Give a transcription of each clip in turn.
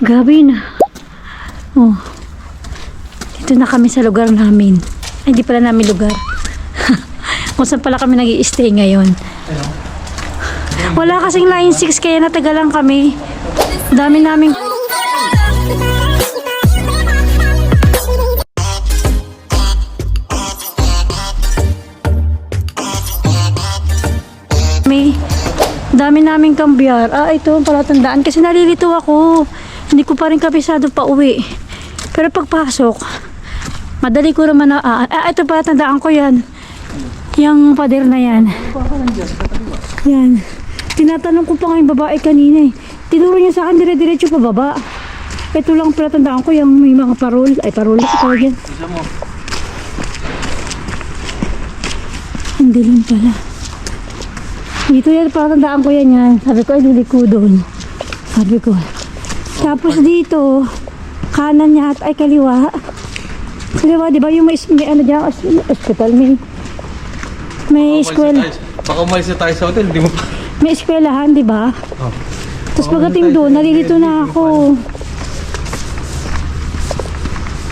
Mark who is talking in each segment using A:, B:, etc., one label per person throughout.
A: Gabi na. Oh. Dito na kami sa lugar namin. Ay, hindi pala namin lugar. Kung saan pala kami nag-i-stay ngayon. Wala kasing line 6 kaya natagalan kami. Dami naming dami naming kambyar. Ito palatandaan kasi nalilito ako. Hindi ko pa rin kabisado pa uwi. Pero pagpasok, madali ko naman na ito palatandaan ko yan. Yung pader na yan. Yan. Tinatanong ko pa nga yung babae kanina eh. Tinuro niya sa akin dire-diretso pa baba. Ito lang palatandaan ko yung may mga parol. Ay parol ito tawag yan. Hindi lang pala. Dito yan, patandaan ko yan. Sabi ko, ay liliko doon. Sabi ko. Tapos dito, kanan niya at ay kaliwa. Kaliwa, di ba yung may ano dyan, hospital, may school.
B: Baka umalis na tayo sa hotel, di mo pa.
A: May eskwelahan, di ba? Oh. Tapos pagdating doon, nalilito na ako.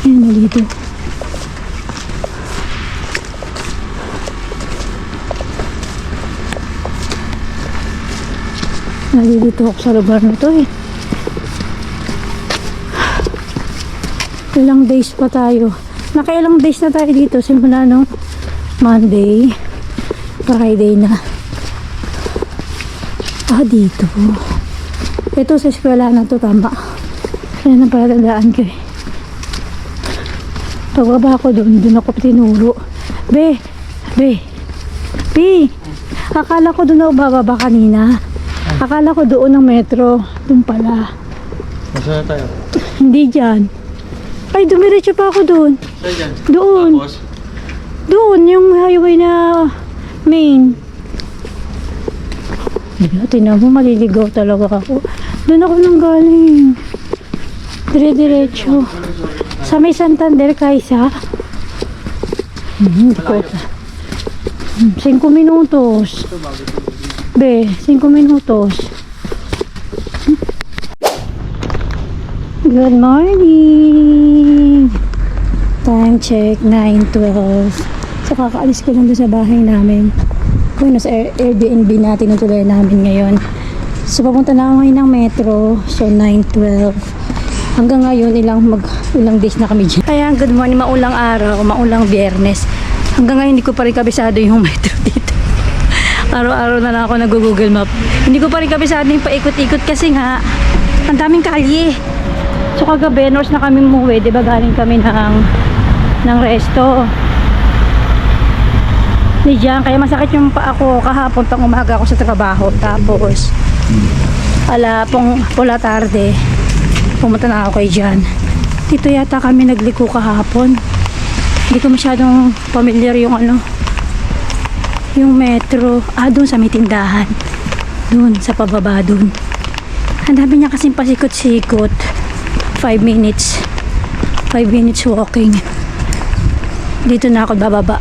A: Ayan, nalilito. Nalilito ako sa lugar na to eh. Ilang days pa tayo. Nakailang days na tayo dito. Simula no Monday, Friday na. Dito. Ito sa eskwela na to, tama. Yan ang palatandaan ko eh. Pagbaba ko doon ako tinuro. Be. Akala ko doon ako bababa kanina. Akala ko doon ng metro. Doon pala.
B: Nasaan na tayo?
A: Hindi dyan. Ay, dumiretso pa ako doon.
B: Saan dyan?
A: Doon.
B: Tapos?
A: Doon, yung highway na main. Tinan mo, maliligaw talaga ako. Doon ako nang galing. Dire-diretso. Sa may Santander, Kaysa. Hindi ko. 5 minutos. Be, 5 minutos. Good morning! Time check, 9:12. So, kakaalis ko lang doon sa bahay namin. Kung nasa Airbnb natin ang tuloy namin ngayon. So, papunta na ako ngayon ng metro. So, 9:12. Hanggang ngayon, ilang days na kami dyan. Kaya, good morning, maulang araw, maulang biyernes. Hanggang ngayon, hindi ko pa rin kabisado yung metro dito. Araw-araw na lang ako nag-google map. Hindi ko pa rin kabisado yung paikot-ikot kasi nga, ang daming kalye. So kagabi, north na kami umuwi, diba galing kami ng resto. Di dyan, kaya masakit yung paa ko kahapon pang umaga ako sa trabaho. Tapos, pula tarde, pumunta na ako kay Jan. Dito yata kami nagliko kahapon. Hindi ko masyadong familiar yung yung metro. Doon sa may tindahan. Doon, sa pababa doon. Ang dami niya kasing pasikot-sikot. 5 minutes. 5 minutes walking. Dito na ako bababa.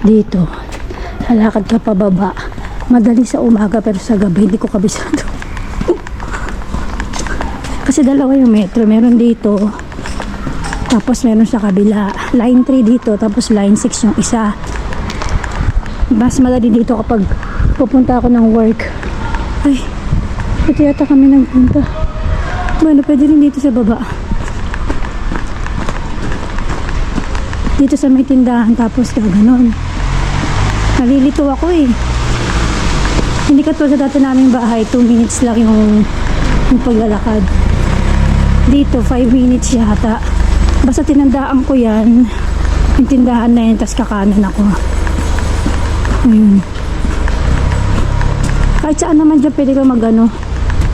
A: Dito. Lalakad ka pababa. Madali sa umaga pero sa gabi hindi ko kabisado. Kasi dalawa yung metro. Meron dito. Tapos meron sa kabila. Line 3 dito. Tapos line 6 yung isa. Mas madali dito kapag pupunta ako ng work. Ay, ito yata kami nagpunta. Bueno, pwede rin dito sa baba. Dito sa may tindahan. Tapos gano'n. Nalilito ako eh. Hindi katulad sa dati naming bahay. 2 minutes lang yung paglalakad. Dito 5 minutes yata. Basta tinandaan ko yan. Yung tindahan na yun. Tapos kakanan ako. Ayun. Kahit saan naman dyan pwede ka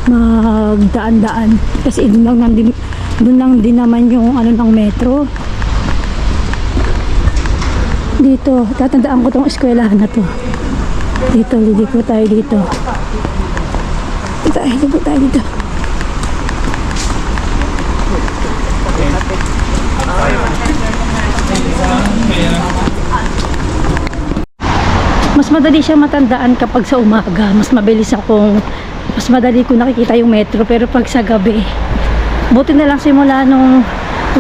A: magdaan-daan. Kasi doon lang din naman yung ng metro. Dito, tatandaan ko tong eskwelahan na to. Dito, liliko tayo dito. Liliko tayo dito. Mas madali siya matandaan kapag sa umaga. Mas mabilis akong mas madali ko nakikita yung metro. Pero pag sa gabi, buti na lang simula nung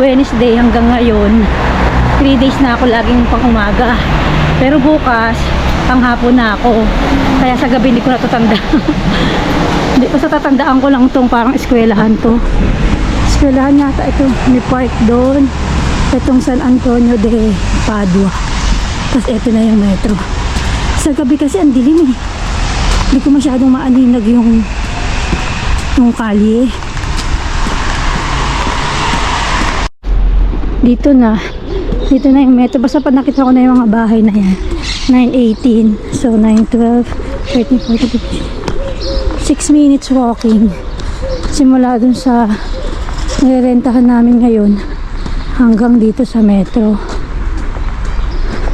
A: Wednesday hanggang ngayon, 3 days na ako laging pang umaga. Pero bukas, pang hapon na ako. Kaya sa gabi hindi ko natatanda. Hindi pa sa tatandaan ko lang tong parang eskwelahan to. Eskwelahan yata ito. May park doon. Itong San Antonio de Padua. Tapos ito na yung metro. Sa gabi kasi ang dilim eh. Hindi ko masyadong maaninag yung kalye. Dito na yung metro. Basta pag nakita ko na yung mga bahay na yan. 9:18. So 9:12. 13:40. 6 minutes walking. Simula dun sa nirerentahan namin ngayon hanggang dito sa metro.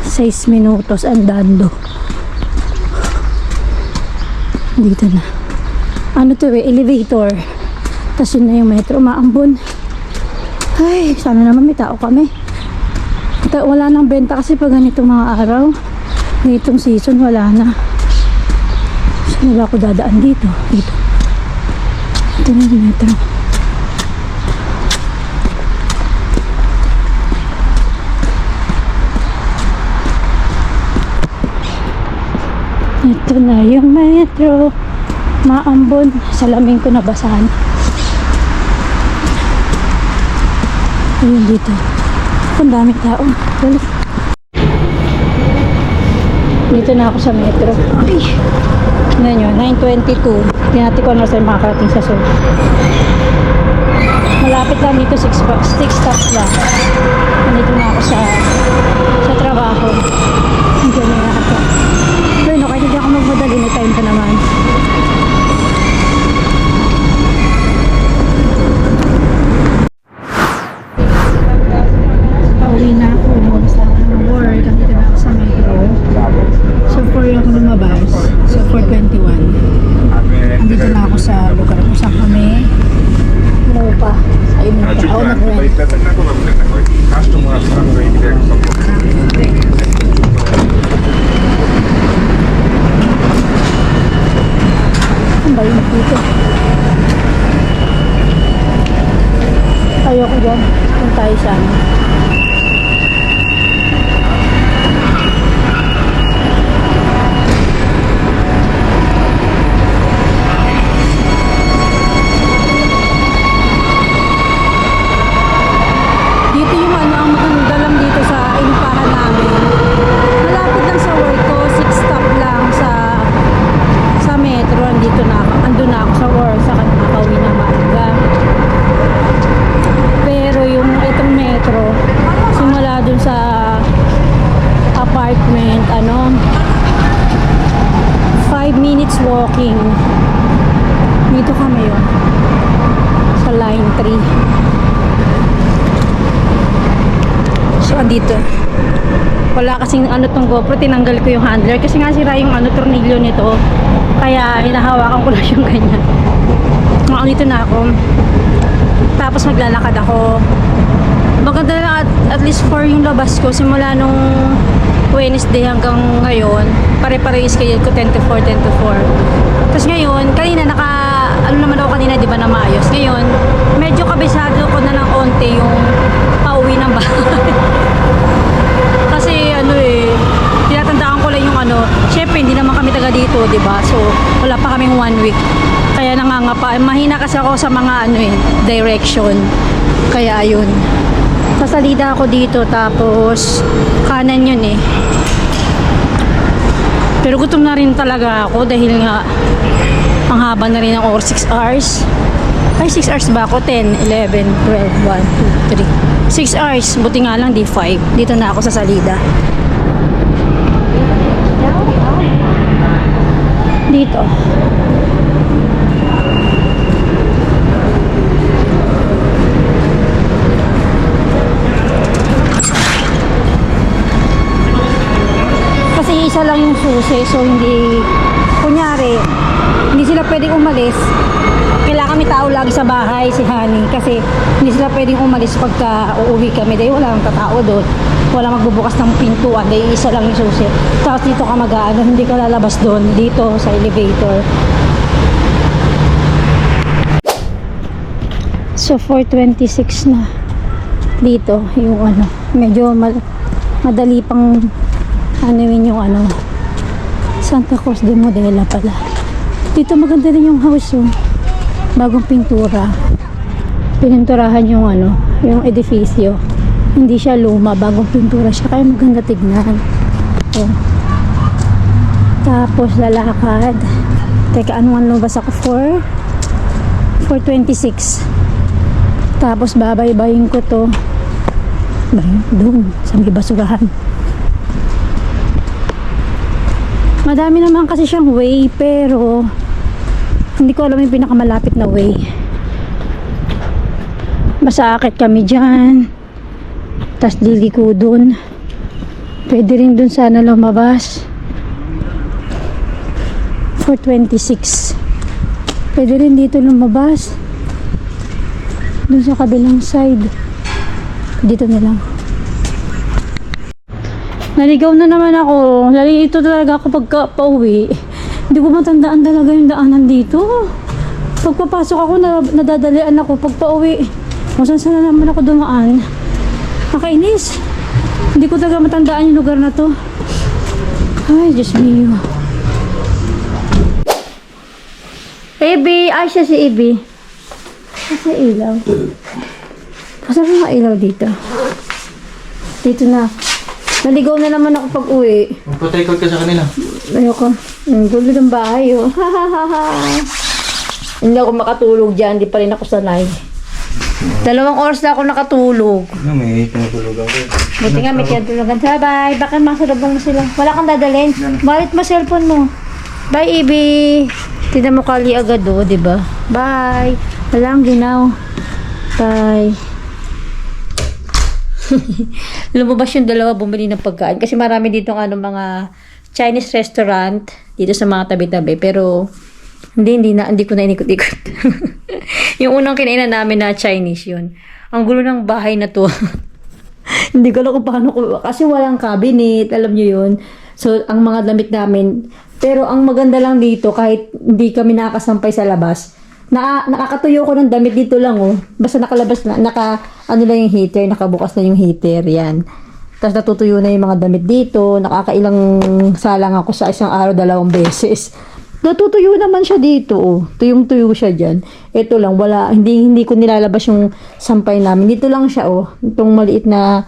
A: 6 minutos andando. Dito na. Ano to eh? Elevator. Tapos yun na yung metro. Maambon. Ay, sana naman may tao kami. Wala nang benta kasi pag ganitong mga araw. Ganitong season, wala na. Saan ba ako dadaan dito? Dito. Ito na yung metro. Ito na yung metro. Maambon. Salamin ko nabasahan. Ayun dito. Ang daming tao. Balik. Dito na ako sa metro. Ay! Ano nyo? 9:22. Tinati ko na sa'yo makakarating sa Seoul. Malapit lang dito. 6 stops lang. Nandito na ako sa trabaho. Hindi na ako. Pero no, kahit hindi ako magmadali, may time pa naman. Pauwi na ako sa work. Dito na ako sa metro. So 4 ako lumabas. So 4:21. Andito na ako sa lugar kung saan kami. Mupa. Ayun na pa. Ako nag-rent. Ang balimot dito. Ayoko dyan. Kung tayo sa ano. Dito yung ano, ang maganda lang dito sa inupahan namin. Malapit lang sa work ko, 6 stop lang sa metro. Andun na ako sa work, saka nakakauwi na maaga. Pero yung itong metro, simula dun sa apartment, 5 minutes walking. Dito kami yun. Sa line 3. So, dito. Wala kasing tong GoPro, tinanggal ko yung handler kasi nga sira yung tornilyo nito. Kaya hinahawakan ko lang yung ganyan. Dito na ako. Tapos maglalakad ako. Maganda na at least for yung labas ko simula nung Wednesday hanggang ngayon. Pare-pare yung schedule ko 10 to 4, 10 to 4. Tapos ngayon, kanina naman ako kanina, di ba, na maayos. Ngayon, medyo kabisado ko na ng onte yung pauwi ng bahay. Kasi tinatandaan ko lang yung syempre hindi naman kami taga dito, di ba? So, wala pa kaming 1 week. Kaya nangangapa. Mahina kasi ako sa mga direction. Kaya ayun. Sa salida ako dito, tapos kanan yun eh. Pero gutom na rin talaga ako dahil nga ang haba na rin ng 6 hours. Ay, 6 hours ba ako? 10, 11, 12, 1, 2, 3. 6 hours. Buti nga lang, di 5. Dito na ako sa salida. Dito. Kasi isa lang yung susi, so kunyari, hindi sila pwedeng umalis. Kailangan may tao lagi sa bahay, si Honey, kasi hindi sila pwedeng umalis pagka uuwi kami dahil wala nang tatao doon. Wala magbubukas ng pintuan dahil isa lang yung susi. Tapos dito ka hindi ka lalabas doon, dito sa elevator. So 426 na dito yung ano, medyo madali pang anuin yung ano, Santa Cruz de Modela pala. Dito maganda rin yung house, oh. Bagong pintura. Pininturahan yung ano, yung edifisyo. Hindi siya luma, bagong pintura siya, kaya maganda tignan. Oh. Tapos lalakad. Teka, anong lumabas ako? 426. Tapos babaybayin ko to. Doon sa may basurahan. Madami naman kasi siyang way, pero hindi ko alam yung pinakamalapit na way. Basta akit kami dyan, tas liliko dun. Pwede rin dun sana lumabas. 426. Pwede rin dito lumabas. Dun sa kabilang side. Dito na lang. Naligaw na naman ako. Nalilito talaga ako pagka pauwi. Hindi ko matandaan talaga yung daanan dito. Pagpapasok ako, nadadalian ako. Pag pauwi, kung saan na naman ako dumaan. Nakainis. Hindi ko talaga matandaan yung lugar na to. Ay, Diyos mio. Ebe, ay siya si Ebe. Kasi ilaw. Pasal mga ilaw dito. Dito na. Naligaw na naman ako pag uwi.
B: Magpatikot ka sa kanila.
A: Ayoko. Ang gulo ng bahay, oh. Hindi ako makatulog dyan. Hindi pa rin ako sanay. 2 oras na ako nakatulog.
B: Ano, may tinutulog ako.
A: Buti nga may tinutulugan. Bye-bye. Bakit masalubong mo sila? Wala kang dadalhin. Malit mo cellphone mo. Bye, Ibi. Tignan mo kali agad, oh. Diba? Bye. Walang ginaw. Bye. Lumabas yung dalawa, bumili ng pagkain kasi marami dito ng ano, mga Chinese restaurant dito sa mga tabi-tabi, pero hindi ko na inikot-ikot. Yung unang kinainan namin na Chinese yun. Ang gulo ng bahay na to. Hindi ko alam kung paano kasi walang cabinet, alam nyo yun. So ang mga damit namin, pero ang maganda lang dito kahit hindi kami nakakasampay sa labas, nakakatuyo ko ng damit dito lang, oh. Basta nakalabas na, ano lang yung heater, nakabukas na yung heater, yan. Tapos natutuyo na yung mga damit dito, nakakailang salang ako sa isang araw 2 beses. Natutuyo naman siya dito, oh. Tuyong-tuyo siya dyan. Ito lang, wala, hindi ko nilalabas yung sampay namin. Dito lang siya, oh. Itong maliit na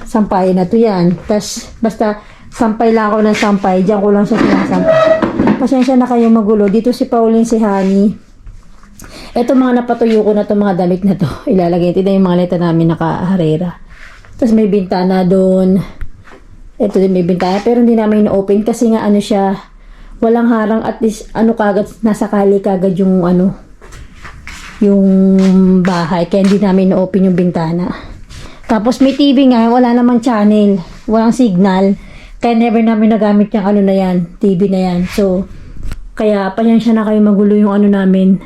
A: sampay na to, yan. Tapos, basta, sampay lang ako ng sampay. Diyan ko lang siya sinasampay. Pasensya na kayo magulo. Dito si Pauline, si Honey. Ito mga napatuyo ko na to, mga damit na to. Ilalagay. Ito na yung mga leta namin nakaharera. Tapos may bintana doon. Ito din may bintana. Pero hindi namin na-open kasi nga ano siya, walang harang, at least ano kagad, nasa kali kagad yung ano, yung bahay. Kaya hindi namin na-open yung bintana. Tapos may TV nga, wala namang channel. Walang signal. Kaya never namin nagamit yung ano na yan, TV na yan. So, kaya pasensya na kayo magulo yung ano namin.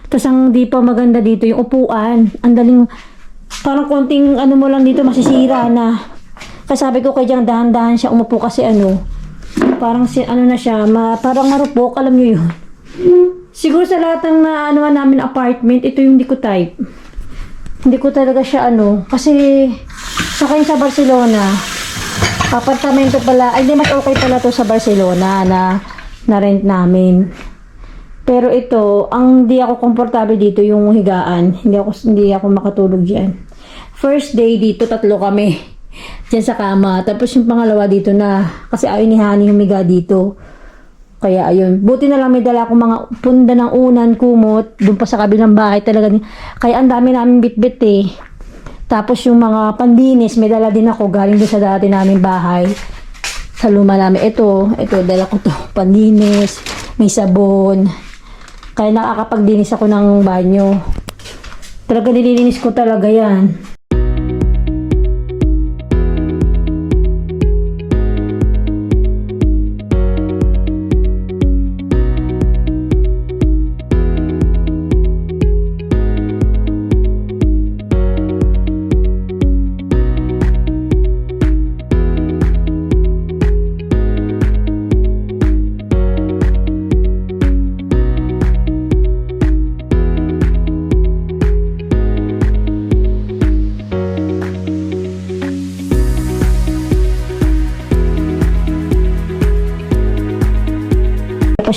A: Tapos ang di pa maganda dito, yung upuan. Ang daling, parang konting ano mo lang dito, masisira na. Kasi sabi ko kay Jang, dahan-dahan siya umupo kasi ano, parang ano na siya, parang marupok, alam nyo yun. Siguro sa lahat ng ano namin apartment, ito yung hindi ko type. Hindi ko talaga siya ano, kasi sa kayo sa Barcelona, apartamento pala, ay di mas okay pala to sa Barcelona na rent namin. Pero ito, ang di ako komportable dito yung higaan. Hindi ako makatulog diyan. First day dito, 3 kami diyan sa kama. Tapos yung pangalawa dito na, kasi ayaw ni Honey humiga dito. Kaya ayun, buti na lang may dala akong mga punda ng unan, kumot, doon pa sa kabilang bahay talaga. Kaya ang dami namin bitbit eh. Tapos yung mga pandinis, may dala din ako galing doon sa dati namin bahay. Sa luma namin. Ito, dala ko to. Pandinis, may sabon. Kaya nakakapagdinis ako ng banyo. Talaga nililinis ko talaga yan.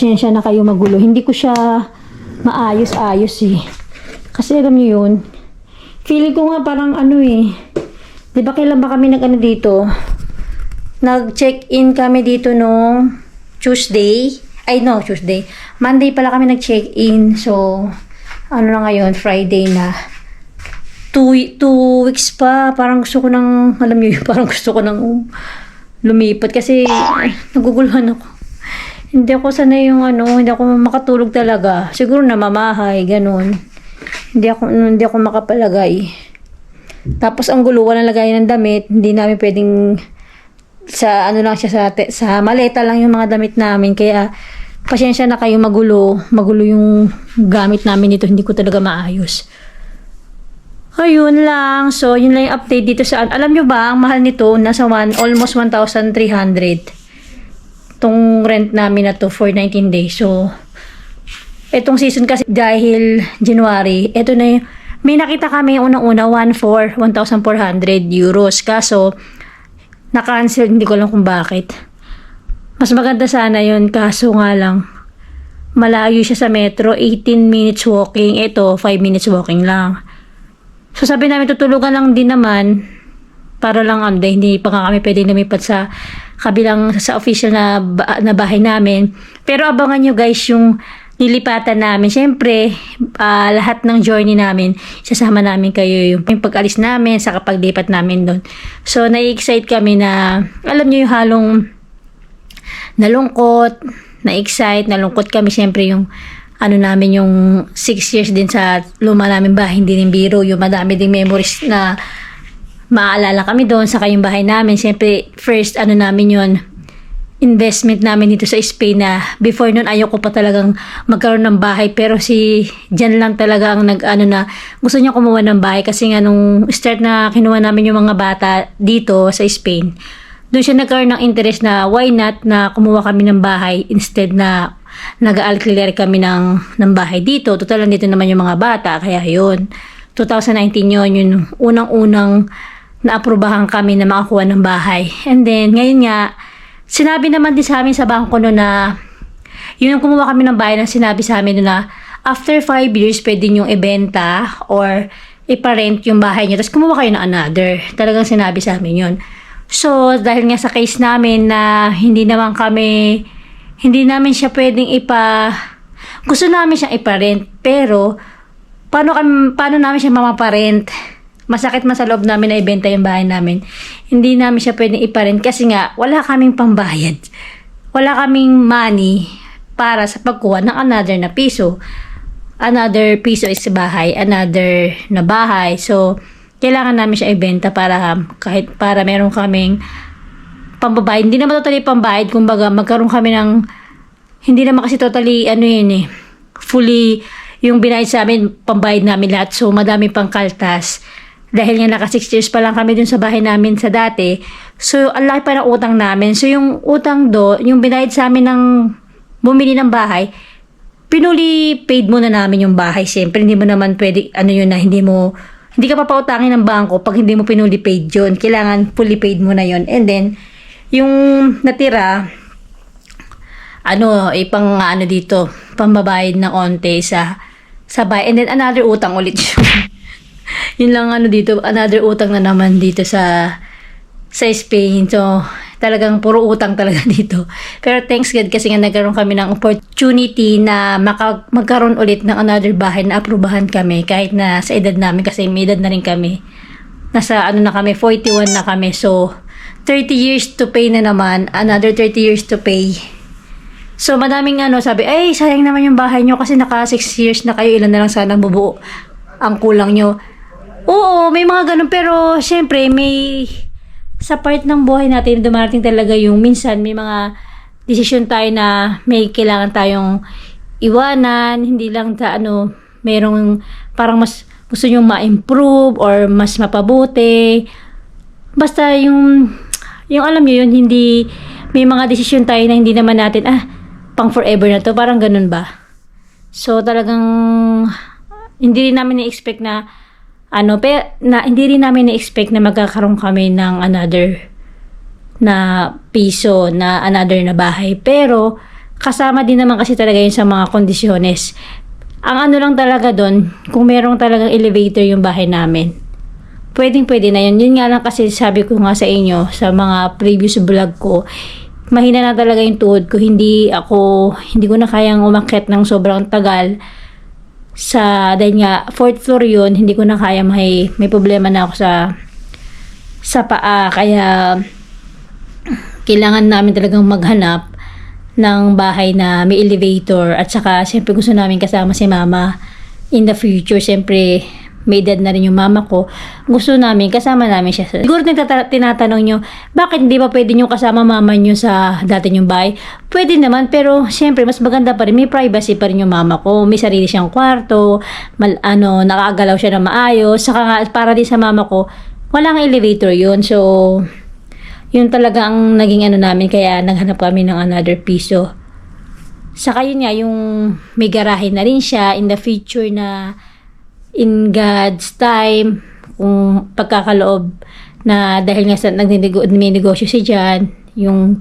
A: pasensya na kayo magulo. Hindi ko siya maayos-ayos eh. Kasi alam niyo yun, feeling ko nga parang ano eh. Di ba kailan ba kami nag-ano dito? Nag-check-in kami dito nung Tuesday. Ay no, Tuesday. Monday pala kami nag-check-in. So, ano na ngayon, Friday na. 2 weeks pa. Parang gusto ko ng, alam niyo yun, parang gusto ko ng lumipat kasi naguguluhan ako. Hindi ako sanay yung ano, hindi ako makatulog talaga. Siguro namamahay, ganun. Hindi ako makapalagay. Tapos ang gulo, walang lagayan ng damit. Hindi namin pwedeng sa ano lang siya sa maleta lang yung mga damit namin. Kaya pasensya na kayo magulo. Magulo yung gamit namin dito. Hindi ko talaga maayos. Ayun lang. So, yun lang yung update dito sa... Alam nyo ba, ang mahal nito, nasa almost 1,300. Itong rent namin na to for 19 days. So, itong season kasi dahil January, ito na yung... May nakita kami unang-una, 1,400 euros. Kaso, na-cancel, hindi ko lang kung bakit. Mas maganda sana yun, kaso nga lang, malayo siya sa metro, 18 minutes walking. Ito, 5 minutes walking lang. So sabi namin tutulugan lang din naman para lang hindi pa nga kami pwedeng lumipat sa kabilang sa official na bahay namin. Pero abangan nyo guys yung nilipatan namin. Siyempre, lahat ng journey namin, sasama namin kayo yung pag-alis namin sa kapaglipat namin doon. So na-excite kami na alam nyo yung halong nalungkot, na-excite, nalungkot kami siyempre yung ano namin yung 6 years din sa luma namin bahay, hindi rin biro, yung madami ding memories na maaalala kami doon sa kayong bahay namin. Siyempre, first ano namin yun, investment namin dito sa Spain na before nun ayoko pa talagang magkaroon ng bahay, pero si Jan lang talaga ang na gusto niya kumuha ng bahay kasi nga nung start na kinuha namin yung mga bata dito sa Spain, doon siya nagkaroon ng interest na why not na kumuha kami ng bahay instead na nag-alquiler kami ng bahay dito. Total, nandito naman yung mga bata. Kaya yun. 2019 yun. Yung unang-unang naaprubahan kami na makakuha ng bahay. And then, ngayon nga, sinabi naman din sa amin sa bangko no na yun yung kumuha kami ng bahay na sinabi sa amin no na after 5 years, pwede yung ibenta or iparent yung bahay niyo. Tapos kumuha kayo ng another. Talagang sinabi sa amin yun. So, dahil nga sa case namin na hindi namin siya pwedeng gusto namin siyang iparent, pero paano namin siya mamaparent? Masakit man sa loob namin na ibenta yung bahay namin. Hindi namin siya pwedeng iparent kasi nga wala kaming pambayad. Wala kaming money para sa pagkuha ng another na piso. Another piso is bahay, another na bahay. So, kailangan namin siya ibenta para meron kaming pambabayad. Hindi naman totally pambayad, kumbaga magkaroon kami ng, hindi naman kasi totally fully yung binayad sa amin, pambayad namin lahat. So madami pang kaltas dahil nga naka 6 years pa lang kami dun sa bahay namin sa dati. So ang laki pa ng utang namin. So yung utang yung binayad sa amin ng bumili ng bahay, pinuli paid mo na namin yung bahay. Siyempre hindi mo naman pwede hindi ka papautangin ng bangko pag hindi mo pinuli paid yun. Kailangan fully paid mo na yun. And then, yung natira, dito, pambabayad ng onte sa bahay. And then, another utang ulit yun. Yun lang dito, another utang na naman dito sa Spain. So, talagang puro utang talaga dito. Pero thanks God kasi nga nagkaroon kami ng opportunity na magkaroon ulit ng another bahay na aprubahan kami kahit na sa edad namin kasi may edad na rin kami. Nasa 41 na kami. So, 30 years to pay na naman. Another 30 years to pay. So, madaming sabi, ay, sayang naman yung bahay nyo kasi naka 6 years na kayo. Ilan na lang sana bubuo ang kulang nyo. Oo, may mga ganun. Pero, syempre, sa part ng buhay natin, dumarating talaga yung minsan may mga desisyon tayo na may kailangan tayong iwanan, hindi lang merong parang mas gusto nyo ma-improve or mas mapabuti. Basta yung alam nyo yun, hindi, may mga desisyon tayo na hindi naman natin, pang forever na to, parang ganun ba? So talagang hindi rin namin na-expect na hindi rin namin na-expect na magkakaroon kami ng another na piso, na another na bahay. Pero, kasama din naman kasi talaga yun sa mga kondisyones. Ang ano lang talaga doon, kung merong talagang elevator yung bahay namin, pwede na yun. Yun nga lang kasi sabi ko nga sa inyo, sa mga previous vlog ko, mahina na talaga yung tuhod ko. Hindi ko na kayang umakyat ng sobrang tagal. Dahil nga, 4th floor yun, hindi ko na kaya, may problema na ako sa paa. Kaya, kailangan namin talagang maghanap ng bahay na may elevator, at saka siyempre gusto namin kasama si mama in the future. Siyempre may edad na rin yung mama ko, gusto namin kasama namin siya. Siguro tinatanong nyo, bakit hindi ba pwede nyo kasama mama nyo sa dati nyong bahay? Pwede naman, pero siyempre mas maganda pa rin, may privacy pa rin yung mama ko, may sarili siyang kwarto, nakakagalaw siya na maayos. Saka nga, para din sa mama ko, walang elevator yun. So yun talaga ang naging namin, kaya naghanap kami ng another piso. Saka yun nga, yung may garahe na rin siya in the future na in God's time, kung pagkakaloob na dahil nga sa may negosyo si Jan, yung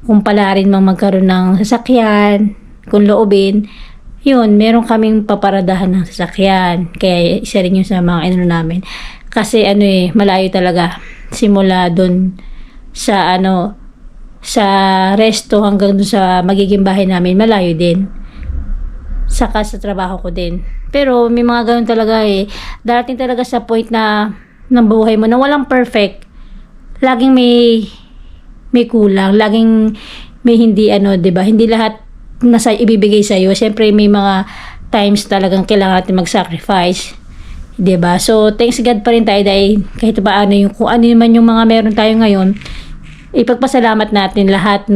A: kung pala rin mang magkaroon ng sasakyan, kung loobin, yun, meron kaming paparadahan ng sasakyan. Kaya isa rin yun sa mga namin. Kasi malayo talaga. Simula dun sa sa resto hanggang dun sa magiging bahay namin, malayo din. Saka sa trabaho ko din. Pero may mga ganun talaga darating talaga sa point na ng buhay mo na walang perfect. Laging may kulang, laging may hindi 'di ba? Hindi lahat nasa ibibigay sa iyo. Syempre may mga times talagang kailangan natin mag-sacrifice. 'Di ba? So thanks God pa rin tayo dahil kahit paano kung ano man yung mga meron tayo ngayon, ipagpasalamat natin lahat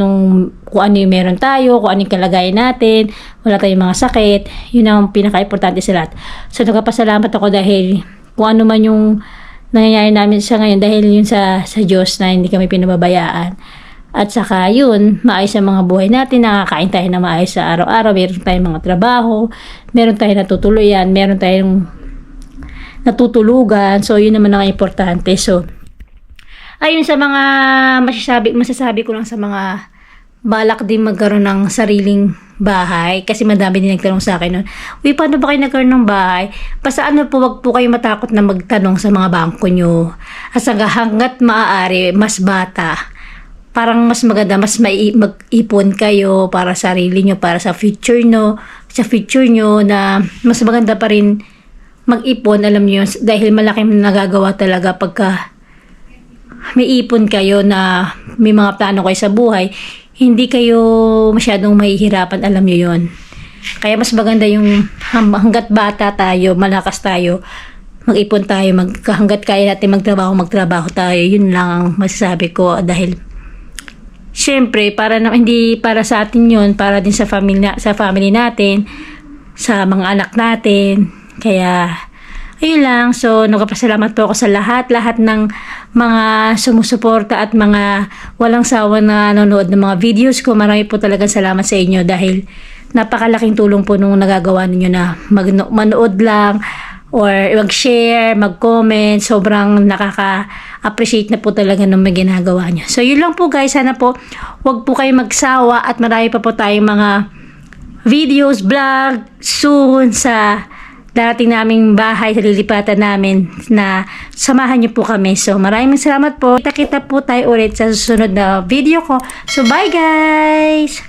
A: kung ano yung meron tayo, kung ano yung kalagayan natin, wala tayong mga sakit. Yun ang pinaka-importante sa lahat. So nagpapasalamat ako dahil kung ano man yung nangyayari namin sa ngayon, dahil yun sa Diyos na hindi kami pinababayaan. At saka yun, maayos ang mga buhay natin, nakakain tayo na maayos sa araw-araw, meron tayong mga trabaho, meron tayong natutuluyan, meron tayong natutulugan. So yun naman ang importante. So ayun, sa mga masasabi ko lang sa mga balak din magkaroon ng sariling bahay, kasi madami din nagtanong sa akin nun, uy, paano ba kayo nagkaroon ng bahay? Basta wag po kayo matakot na magtanong sa mga bangko nyo. At hanggat maaari, mas bata, parang mas maganda, mas mag-ipon kayo para sa sarili nyo, para sa future nyo, na mas maganda pa rin mag-ipon, alam nyo, dahil malaking nagagawa talaga pagka may ipon kayo, na may mga plano kayo sa buhay, hindi kayo masyadong mahihirapan, alam nyo yon. Kaya mas maganda yung hanggat bata tayo, malakas tayo, mag-ipon tayo, hanggat kaya natin magtrabaho tayo. Yun lang ang masasabi ko, dahil syempre, hindi para sa atin yun, para din sa family natin, sa mga anak natin. Kaya ayun lang. So, nagpapasalamat po ako sa lahat ng mga sumusuporta at mga walang sawa na nanonood ng mga videos ko. Marami po talagang salamat sa inyo, dahil napakalaking tulong po nung nagagawa ninyo na manood lang or mag-share, mag-comment. Sobrang nakaka-appreciate na po talaga ng mga ginagawa nyo. So, yun lang po guys. Sana po wag po kayo magsawa at marami pa po tayong mga videos, vlog soon sa darating naming bahay, sa lilipatan namin, na samahan niyo po kami. So maraming salamat po. Kita-kita po tayo ulit sa susunod na video ko. So bye guys!